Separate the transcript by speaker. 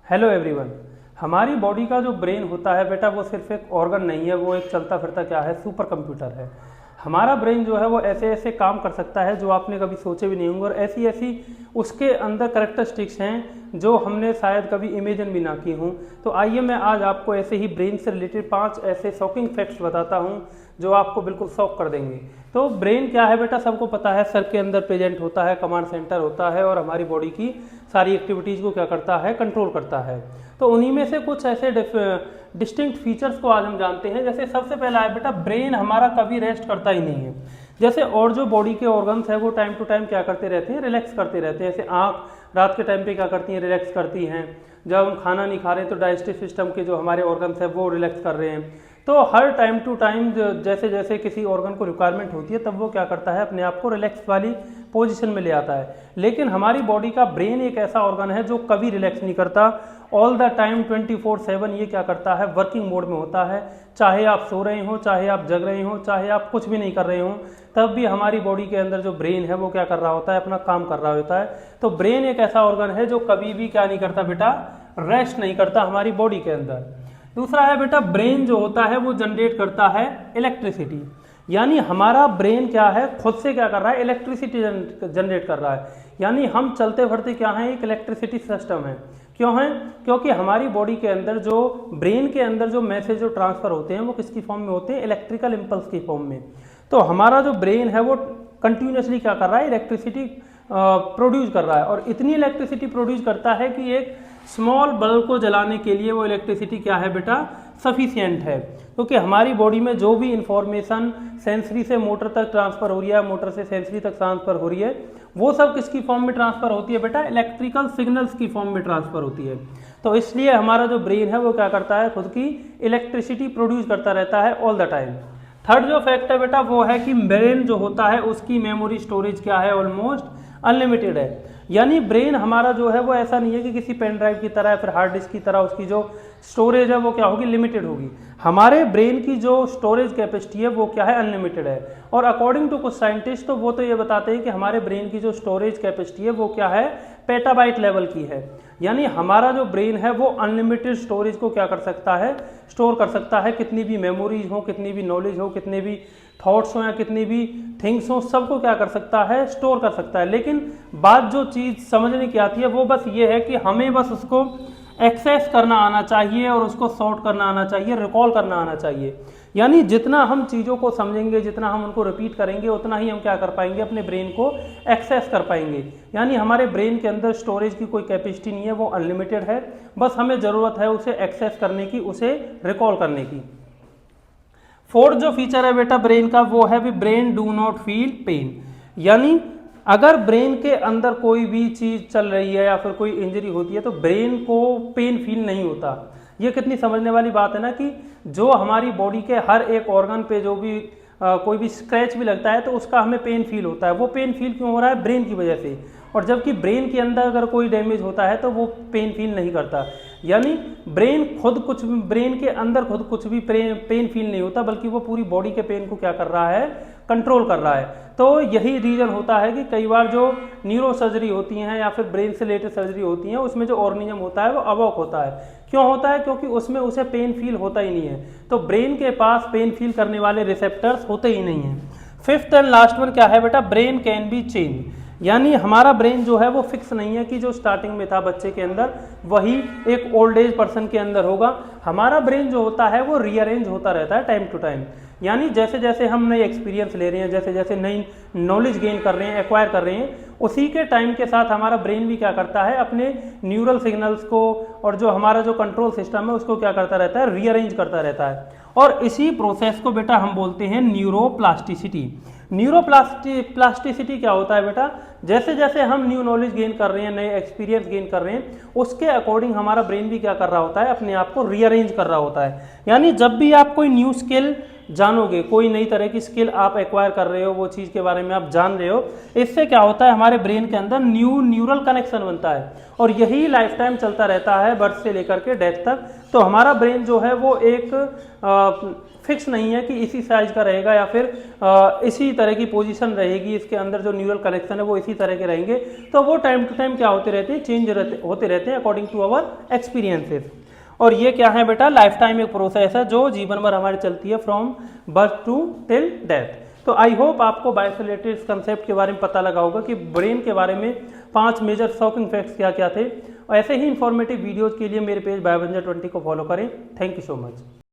Speaker 1: Hello everyone. हमारी body का जो ब्रेन होता है बेटा वो सिर्फ एक ऑर्गन नहीं है, वो एक चलता फिरता क्या है, सुपर कंप्यूटर है। हमारा ब्रेन जो है वो ऐसे ऐसे काम कर सकता है जो आपने कभी सोचे भी नहीं होंगे, और ऐसी ऐसी उसके अंदर करेक्टरिस्टिक्स हैं जो हमने शायद कभी इमेजिन भी ना की हूँ। तो आइए मैं आज आपको ऐसे ही ब्रेन से रिलेटेड 5 ऐसे शॉकिंग फैक्ट्स बताता हूँ जो आपको बिल्कुल शॉक कर देंगे। तो ब्रेन क्या है बेटा, सबको पता है, सर के अंदर प्रेजेंट होता है, कमांड सेंटर होता है और हमारी बॉडी की सारी एक्टिविटीज़ को क्या करता है, कंट्रोल करता है। तो उन्हीं में से कुछ ऐसे डिस्टिंक्ट फीचर्स को आज हम जानते हैं। जैसे सबसे पहला है बेटा, ब्रेन हमारा कभी रेस्ट करता ही नहीं है। जैसे और जो बॉडी के ऑर्गन्स है वो टाइम टू टाइम क्या करते रहते हैं, रिलैक्स करते रहते हैं। जैसे आँख रात के टाइम पे क्या करती हैं, रिलैक्स करती हैं। जब हम खाना नहीं खा रहे हैं तो डाइजेस्टिव सिस्टम के जो हमारे ऑर्गन्स है वो रिलैक्स कर रहे हैं। तो हर टाइम टू टाइम जैसे जैसे किसी ऑर्गन को रिक्वायरमेंट होती है तब वो क्या करता है, अपने आप को रिलैक्स वाली पोजीशन में ले आता है। लेकिन हमारी बॉडी का ब्रेन एक ऐसा ऑर्गन है जो कभी रिलैक्स नहीं करता। ऑल द टाइम 24/7 ये क्या करता है, वर्किंग मोड में होता है। चाहे आप सो रहे हो, चाहे आप जग रहे हो, चाहे आप कुछ भी नहीं कर रहे हो, तब भी हमारी बॉडी के अंदर जो ब्रेन है वो क्या कर रहा होता है, अपना काम कर रहा होता है। तो ब्रेन एक ऐसा ऑर्गन है जो कभी भी क्या नहीं करता बेटा, रेस्ट नहीं करता हमारी बॉडी के अंदर। दूसरा है बेटा, ब्रेन जो होता है वो जनरेट करता है इलेक्ट्रिसिटी। यानी हमारा ब्रेन क्या है, खुद से क्या कर रहा है, इलेक्ट्रिसिटी जनरेट कर रहा है। यानी हम चलते फिरते क्या हैं, एक इलेक्ट्रिसिटी सिस्टम है। क्यों है? क्योंकि हमारी बॉडी के अंदर जो ब्रेन के अंदर जो मैसेज जो ट्रांसफर होते हैं वो किसकी फॉर्म में होते हैं, इलेक्ट्रिकल इम्पल्स की फॉर्म में। तो हमारा जो ब्रेन है वो कंटिन्यूसली क्या कर रहा है, इलेक्ट्रिसिटी प्रोड्यूस कर रहा है। और इतनी इलेक्ट्रिसिटी प्रोड्यूस करता है कि एक स्मॉल बल्ब को जलाने के लिए वो इलेक्ट्रिसिटी क्या है बेटा, सफिशिएंट है। क्योंकि हमारी बॉडी में जो भी इंफॉर्मेशन सेंसरी से मोटर तक ट्रांसफर हो रही है, मोटर से सेंसरी तक ट्रांसफर हो रही है, वो सब किसकी फॉर्म में ट्रांसफर होती है बेटा, इलेक्ट्रिकल सिग्नल्स की फॉर्म में ट्रांसफर होती है। तो इसलिए हमारा जो ब्रेन है वो क्या करता है, खुद की इलेक्ट्रिसिटी प्रोड्यूस करता रहता है ऑल द टाइम। थर्ड जो फैक्ट है बेटा वो है कि ब्रेन जो होता है उसकी मेमोरी स्टोरेज क्या है, ऑलमोस्ट अनलिमिटेड है। यानी ब्रेन हमारा जो है वो ऐसा नहीं है कि किसी पेन ड्राइव की तरह या फिर हार्ड डिस्क की तरह उसकी जो स्टोरेज है वो क्या होगी, लिमिटेड होगी। हमारे ब्रेन की जो स्टोरेज कैपेसिटी है वो क्या है, अनलिमिटेड है। और अकॉर्डिंग टू कुछ साइंटिस्ट तो वो तो ये बताते हैं कि हमारे ब्रेन की जो स्टोरेज कैपेसिटी है वो क्या है, पेटाबाइट लेवल की है। यानी हमारा जो ब्रेन है वो अनलिमिटेड स्टोरेज को क्या कर सकता है, स्टोर कर सकता है। कितनी भी मेमोरीज हो, कितनी भी नॉलेज हो, कितने भी थॉट्स हो या कितनी भी थिंग्स हो, सबको क्या कर सकता है, स्टोर कर सकता है। लेकिन बात जो चीज़ समझने की आती है वो बस ये है कि हमें बस उसको एक्सेस करना आना चाहिए और उसको सॉर्ट करना आना चाहिए, रिकॉल करना आना चाहिए। यानी जितना हम चीज़ों को समझेंगे, जितना हम उनको रिपीट करेंगे, उतना ही हम क्या कर पाएंगे, अपने ब्रेन को एक्सेस कर पाएंगे। यानी हमारे ब्रेन के अंदर स्टोरेज की कोई कैपेसिटी नहीं है, वो अनलिमिटेड है। बस हमें ज़रूरत है उसे एक्सेस करने की, उसे रिकॉल करने की। फोर्थ जो फीचर है बेटा ब्रेन का वो है भी, brain do not feel pain. यानी अगर ब्रेन के अंदर कोई भी चीज़ चल रही है या फिर कोई इंजरी होती है तो ब्रेन को पेन फील नहीं होता। ये कितनी समझने वाली बात है ना, कि जो हमारी बॉडी के हर एक ऑर्गन पे जो भी कोई भी स्क्रैच भी लगता है तो उसका हमें पेन फील होता है। वो पेन फील क्यों हो रहा है, ब्रेन की वजह से। और जबकि ब्रेन के अंदर अगर कोई डैमेज होता है तो वो पेन फील नहीं करता। यानी ब्रेन के अंदर खुद कुछ भी पेन फील नहीं होता, बल्कि वो पूरी बॉडी के पेन को क्या कर रहा है, कंट्रोल कर रहा है। तो यही रीज़न होता है कि कई बार जो न्यूरो सर्जरी होती हैं या फिर ब्रेन से रिलेटेड सर्जरी होती हैं उसमें जो ऑर्गेनिज्म होता है वो अवॉक होता है। क्यों होता है? क्योंकि उसमें उसे पेन फील होता ही नहीं है। तो ब्रेन के पास पेन फील करने वाले रिसेप्टर्स होते ही नहीं हैं। फिफ्थ एंड लास्ट वन क्या है बेटा, ब्रेन कैन बी चेंज। यानी हमारा ब्रेन जो है वो फिक्स नहीं है कि जो स्टार्टिंग में था बच्चे के अंदर वही एक ओल्ड एज पर्सन के अंदर होगा। हमारा ब्रेन जो होता है वो रीअरेंज होता रहता है टाइम टू टाइम। यानी जैसे जैसे हम नए एक्सपीरियंस ले रहे हैं, जैसे जैसे नई नॉलेज गेन कर रहे हैं, एक्वायर कर रहे हैं, उसी के टाइम के साथ हमारा ब्रेन भी क्या करता है, अपने न्यूरल सिग्नल्स को और जो हमारा जो कंट्रोल सिस्टम है उसको क्या करता रहता है, रीअरेंज करता रहता है। और इसी प्रोसेस को बेटा हम बोलते हैं न्यूरोप्लास्टिसिटी। न्यूरोप्लास्टिसिटी क्या होता है बेटा, जैसे जैसे हम न्यू नॉलेज गेन कर रहे हैं, नए एक्सपीरियंस गेन कर रहे हैं, उसके अकॉर्डिंग हमारा ब्रेन भी क्या कर रहा होता है, अपने आप को रीअरेंज कर रहा होता है। यानी जब भी आप कोई न्यू स्किल जानोगे, कोई नई तरह की स्किल आप एक्वायर कर रहे हो, वो चीज़ के बारे में आप जान रहे हो, इससे क्या होता है हमारे ब्रेन के अंदर न्यूरल कनेक्शन बनता है और यही लाइफ टाइम चलता रहता है बर्थ से लेकर के डेथ तक। तो हमारा ब्रेन जो है वो एक फिक्स नहीं है कि इसी साइज का रहेगा या फिर इसी तरह की पोजीशन रहेगी, इसके अंदर जो न्यूरल कनेक्शन है वो इसी तरह के रहेंगे। तो वो टाइम टू टाइम क्या होते रहते हैं, चेंज होते रहते हैं अकॉर्डिंग टू आवर एक्सपीरियंसेस। और ये क्या है बेटा, लाइफ टाइम एक प्रोसेस है जो जीवन भर हमारी चलती है from birth to till death. तो आई होप आपको बायो से रिलेटेड इस कंसेप्ट के बारे में पता लगा होगा कि ब्रेन के बारे में 5 मेजर शॉकिंग फैक्ट्स क्या क्या थे। और ऐसे ही इंफॉर्मेटिव वीडियोज़ के लिए मेरे पेज बायोवेंजर 20 को फॉलो करें। Thank you so much.